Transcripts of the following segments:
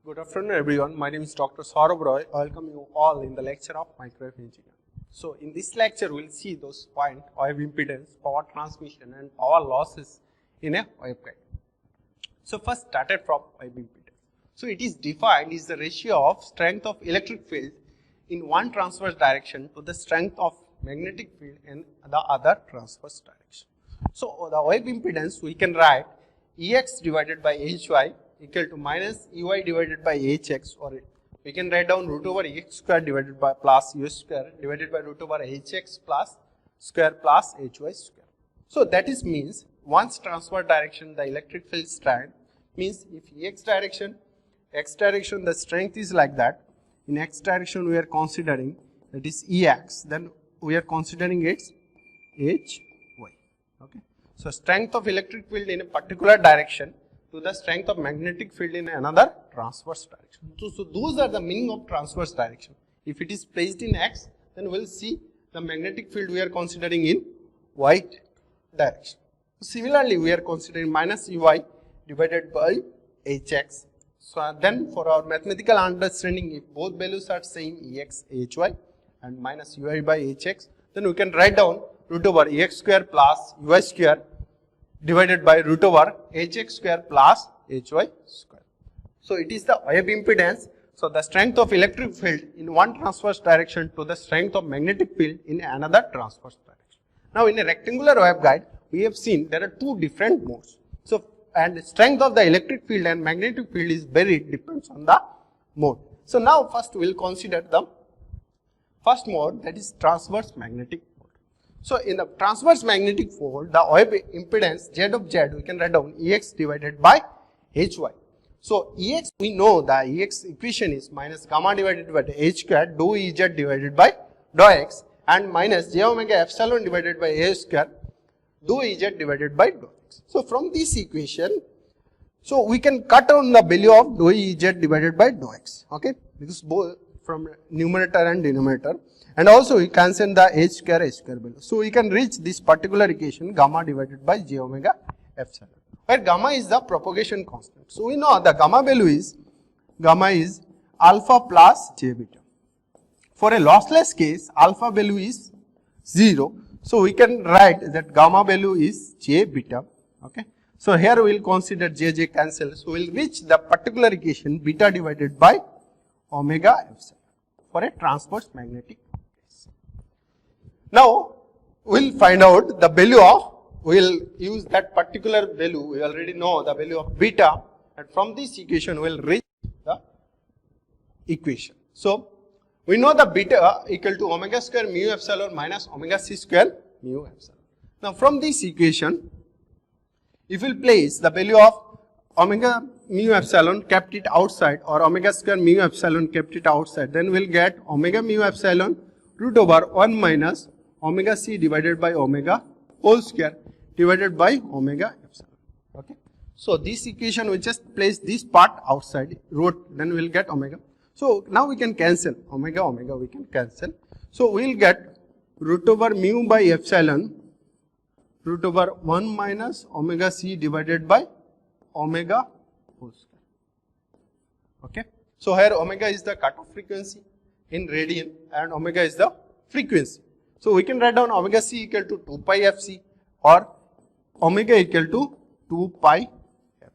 Good afternoon everyone, my name is Dr. Saurabh Roy. I welcome you all in the lecture of microwave engineering. So in this lecture we will see those points, wave impedance, power transmission and power losses in a waveguide. So first started from wave impedance. So it is defined as the ratio of strength of electric field in one transverse direction to the strength of magnetic field in the other transverse direction. So the wave impedance we can write Ex divided by Hy equal to minus Ey divided by Hx, or we can write down root over Ex square divided by plus U square divided by root over Hx plus square plus Hy square. So that is means once transverse direction the electric field strength means if x direction the strength is like that, in x direction we are considering that is Ex, then we are considering its Hy. Okay. So strength of electric field in a particular direction to the strength of magnetic field in another transverse direction. So those are the meaning of transverse direction. If it is placed in x, then we will see the magnetic field we are considering in y direction. Similarly, we are considering minus Ey divided by Hx. So then for our mathematical understanding, if both values are same Ex, Hy and minus Ui by Hx, then we can write down root over Ex square plus Ui square divided by root over Hx square plus Hy square. So it is the wave impedance. So the strength of electric field in one transverse direction to the strength of magnetic field in another transverse direction. Now in a rectangular waveguide, we have seen there are two different modes. So and strength of the electric field and magnetic field is varied, depends on the mode. So now first we will consider the first mode, that is transverse magnetic. So in the transverse magnetic field, the wave impedance Z of Z we can write down Ex divided by Hy. So Ex, we know the Ex equation is minus gamma divided by H square dou Ez divided by dou x and minus j omega epsilon divided by A square dou Ez divided by dou x. So from this equation, so we can cut down the value of dou Ez divided by dou x, okay, because both from numerator and denominator. And also we cancel the H square value. So we can reach this particular equation gamma divided by j omega epsilon, where gamma is the propagation constant. So we know the gamma is alpha plus j beta. For a lossless case, alpha value is 0. So we can write that gamma value is j beta. Okay. So here we will consider j cancel. So we will reach the particular equation beta divided by omega epsilon for a transverse magnetic. Now, we will find out the value of, we will use that particular value, we already know the value of beta, and from this equation we will reach the equation. So, we know the beta equal to omega square mu epsilon minus omega c square mu epsilon. Now, from this equation, if we will place the value of omega mu epsilon, kept it outside, or omega square mu epsilon, kept it outside, then we will get omega mu epsilon root over 1 minus omega c divided by omega whole square divided by omega epsilon. Okay. So this equation we just place this part outside, wrote, then we will get omega. So now we can cancel omega we can cancel. So we will get root over mu by epsilon root over 1 minus omega c divided by omega whole square. Okay. So here omega is the cutoff frequency in radian and omega is the frequency. So we can write down omega c equal to 2 pi fc or omega equal to 2 pi f.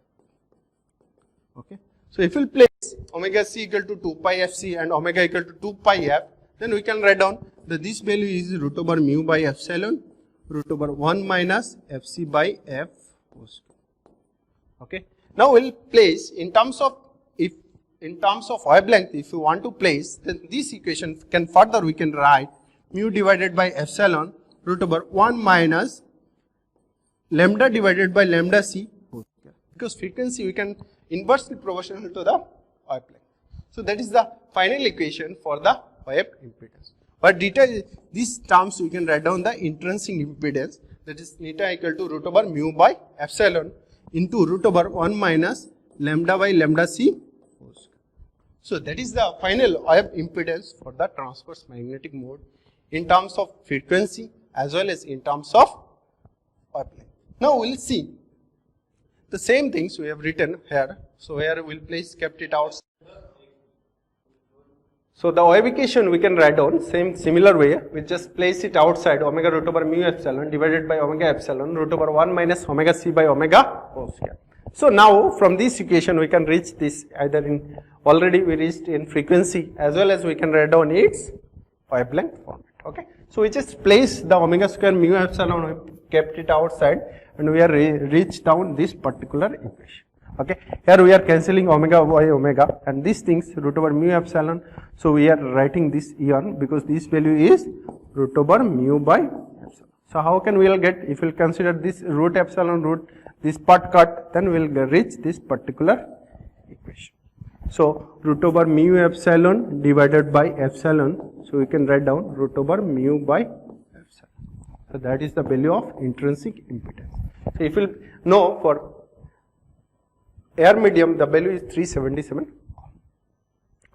Okay. So if we place omega c equal to 2 pi fc and omega equal to 2 pi f, then we can write down that this value is root over mu by epsilon root over 1 minus fc by f. Okay. Now we will place in terms of wavelength, if you want to place, then this equation can further we can write mu divided by epsilon root over 1 minus lambda divided by lambda c, because frequency we can inversely proportional to the wavelength. So that is the final equation for the wave impedance. But detail these terms we can write down the intrinsic impedance, that is neta equal to root over mu by epsilon into root over 1 minus lambda by lambda c. So that is the final wave impedance for the transverse magnetic mode in terms of frequency as well as in terms of wavelength. Now we will see the same things we have written here. So here we'll place kept it out. So the OAB equation we can write down similar way. We just place it outside omega root over mu epsilon divided by omega epsilon root over 1 minus omega c by omega whole square. So now from this equation we can reach this either in already we reached in frequency as well as we can write down its wavelength format. Okay. So we just place the omega square mu epsilon, we kept it outside and we are reached down this particular equation. Okay. Here we are cancelling omega by omega and these things root over mu epsilon. So we are writing this eon because this value is root over mu by epsilon. So how can we will get, if we will consider this root epsilon root, this part cut, then we will reach this particular equation. So root over mu epsilon divided by epsilon. So we can write down root over mu by epsilon. So that is the value of intrinsic impedance. So if you know for air medium the value is 377.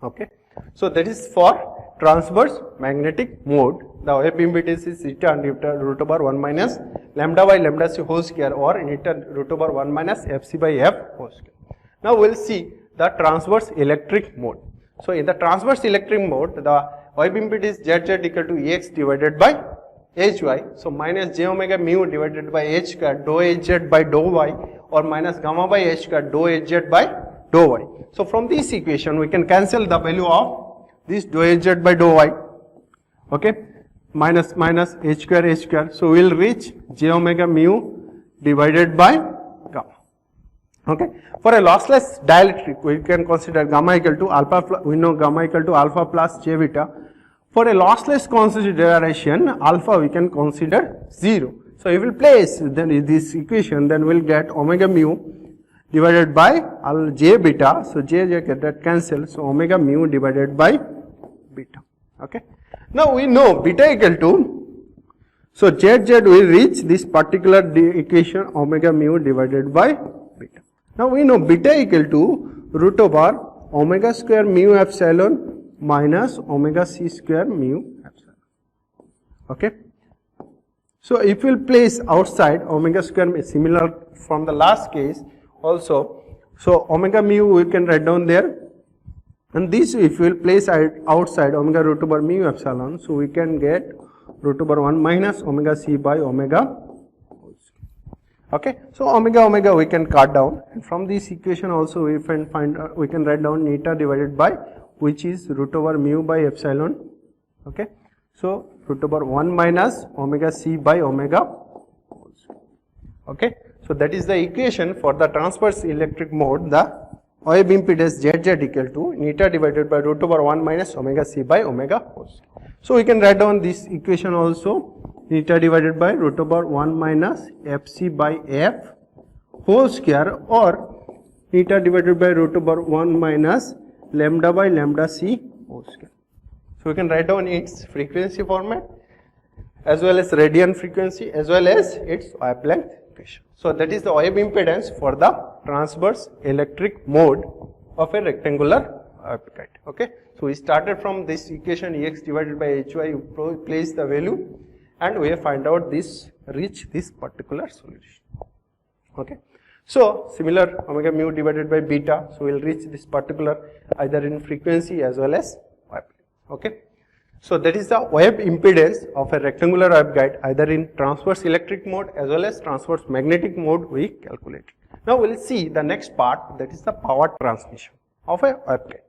Okay. So that is for transverse magnetic mode. The OAB impedance is eta and eta root over 1 minus lambda by lambda c whole square or eta root over 1 minus fc by f whole square. Now we will see the transverse electric mode. So in the transverse electric mode, the OAB impedance is ZZ equal to Ex divided by Hy. So minus j omega mu divided by H square dou Hz by dou y or minus gamma by H square dou Hz by dou y. So from this equation we can cancel the value of this dou Hz by dou y. Okay, minus H square. So we will reach j omega mu divided by gamma. Okay, for a lossless dielectric we can consider gamma equal to alpha. We know gamma equal to alpha plus j beta. For a lossless consideration, alpha we can consider 0. So if we place then this equation, then we will get omega mu divided by j beta. So j that cancel. So omega mu divided by beta. Okay. Now we know beta equal to, so ZZ will reach this particular equation omega mu divided by beta. Now we know beta equal to root over omega square mu epsilon minus omega c square mu epsilon. Okay. So if we will place outside omega square, similar from the last case also, so omega mu we can write down there, and this if we will place outside omega root over mu epsilon, so we can get root over 1 minus omega c by omega. Okay, so omega we can cut down, and from this equation also we can find we can write down eta divided by, which is root over mu by epsilon. Okay, so root over 1 minus omega c by omega. Okay, so that is the equation for the transverse electric mode. The OAB impedance ZZ equal to eta divided by root over 1 minus omega c by omega. So we can write down this equation also, eta divided by root over 1 minus fc by f whole square or eta divided by root over 1 minus lambda by lambda c whole square. So we can write down its frequency format as well as radian frequency as well as its wavelength equation. So that is the OAB impedance for the transverse electric mode of a rectangular waveguide. Okay. So we started from this equation Ex divided by Hy, we place the value and we find out this, reach this particular solution. Okay. So similar omega mu divided by beta, so we will reach this particular either in frequency as well as wavelength. Okay. So that is the OAB impedance of a rectangular waveguide either in transverse electric mode as well as transverse magnetic mode we calculate. Now we will see the next part, that is the power transmission of a waveguide.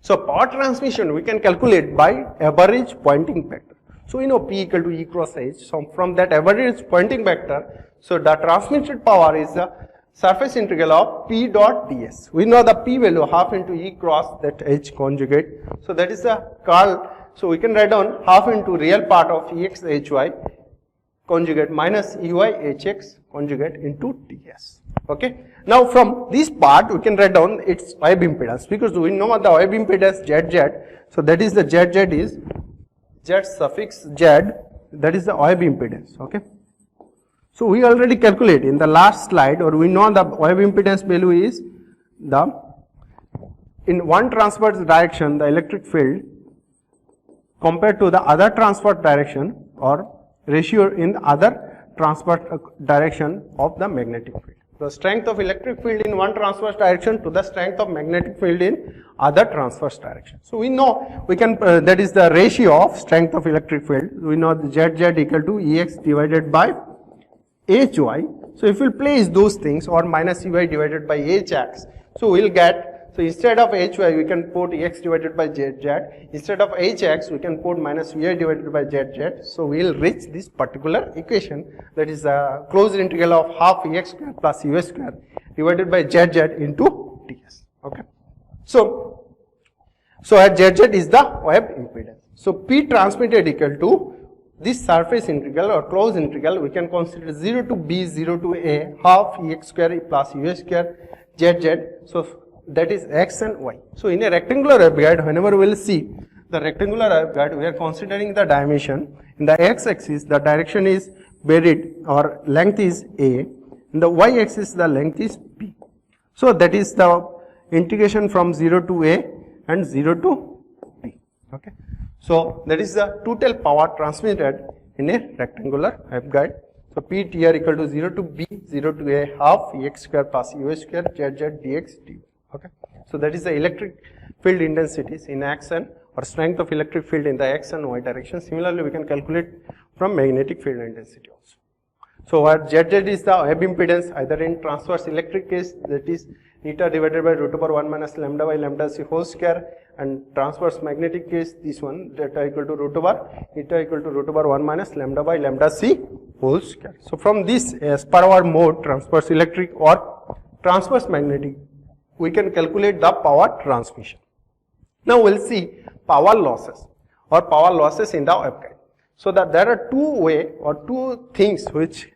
So power transmission we can calculate by average Poynting vector. So we know P equal to E cross H. So from that average Poynting vector, so the transmitted power is the surface integral of P dot ds. We know the P value half into E cross that H conjugate. So that is the curl. So we can write down half into real part of Ex Hy conjugate minus Ey Hx conjugate into ds. Okay. Now from this part we can write down its OAB impedance, because we know the OAB impedance ZZ. So that is the ZZ is Z suffix Z, that is the OAB impedance. Okay. So we already calculate in the last slide, or we know the OAB impedance value is the, in one transverse direction the electric field compared to the other transverse direction or ratio in the other transverse direction of the magnetic field. the strength of electric field in one transverse direction to the strength of magnetic field in other transverse direction. So we know we can that is the ratio of strength of electric field. We know the ZZ equal to Ex divided by Hy. So if we place those things, or minus Ey divided by Hx, so we'll get, so instead of Hy we can put Ex divided by ZZ, instead of Hx we can put minus Vi divided by ZZ. So we'll reach this particular equation, that is the closed integral of half Ex square plus Ui square divided by ZZ into ds. Okay. So at ZZ is the wave impedance. So P transmitted equal to this surface integral or closed integral, we can consider 0 to b, 0 to a, half Ex square plus Ui square ZZ. So that is x and y. So in a rectangular waveguide, whenever we will see the rectangular waveguide, we are considering the dimension. In the x-axis, the direction is varied or length is a. In the y-axis, the length is b. So that is the integration from 0 to a and 0 to b. Okay. So that is the total power transmitted in a rectangular waveguide. So Ptr equal to 0 to b, 0 to a, half Ex square plus Ui square ZZ dx dy. Okay. So that is the electric field intensities in x and, or strength of electric field in the x and y direction. Similarly, we can calculate from magnetic field intensity also. So what ZZ is the wave impedance either in transverse electric case, that is eta divided by root over 1 minus lambda by lambda c whole square, and transverse magnetic case, this one, eta equal to root over 1 minus lambda by lambda c whole square. So from this, as per our mode, transverse electric or transverse magnetic, we can calculate the power transmission. Now we'll see power losses in the waveguide. So that there are two things which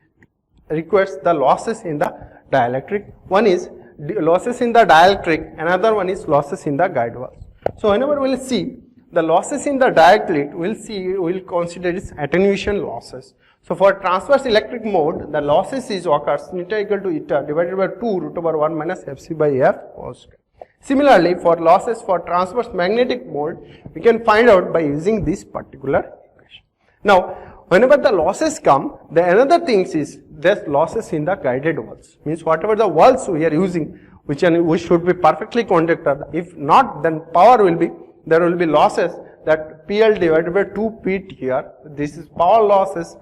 requires the losses in the dielectric. One is losses in the dielectric, another one is losses in the guide wall. So whenever we'll see the losses in the dielectric, we'll consider its attenuation losses. So for transverse electric mode, the losses is occurs eta equal to eta divided by 2 root over 1 minus Fc by F whole square. Similarly, for losses for transverse magnetic mode, we can find out by using this particular equation. Now, whenever the losses come, the another things is there's losses in the guided walls. Means whatever the walls we are using, which should be perfectly conductor. If not, then there will be losses, that PL divided by 2P here. This is power losses,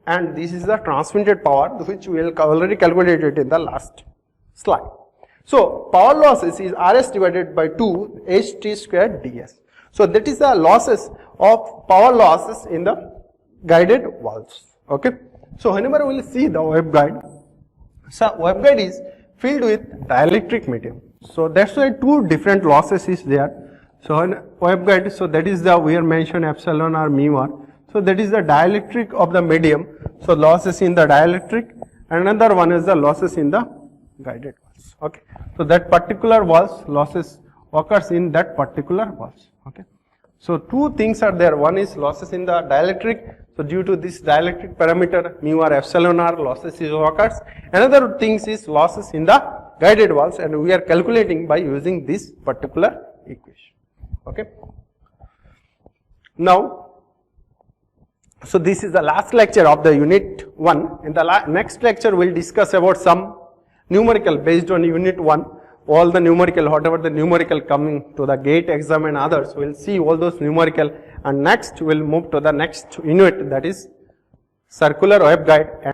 and this is the transmitted power, which we already calculated in the last slide. So power losses is Rs divided by 2 Ht square ds. So that is the losses of power losses in the guided walls. Okay. So whenever we will see the waveguide, so waveguide is filled with dielectric medium. So that's why two different losses is there. So in waveguide, so that is the, we are mentioned epsilon or mu r. So that is the dielectric of the medium. So losses in the dielectric, and another one is the losses in the guided walls. Okay. So that particular walls losses occurs in that particular walls. Okay. So two things are there. One is losses in the dielectric. So due to this dielectric parameter mu or epsilon r, losses is occurs. Another things is losses in the guided walls, and we are calculating by using this particular equation. Okay. Now, so this is the last lecture of the unit 1. In the next lecture, we will discuss about some numerical based on unit 1. All the numerical, whatever the numerical coming to the gate exam and others, we will see all those numerical, and next we will move to the next unit, that is circular waveguide.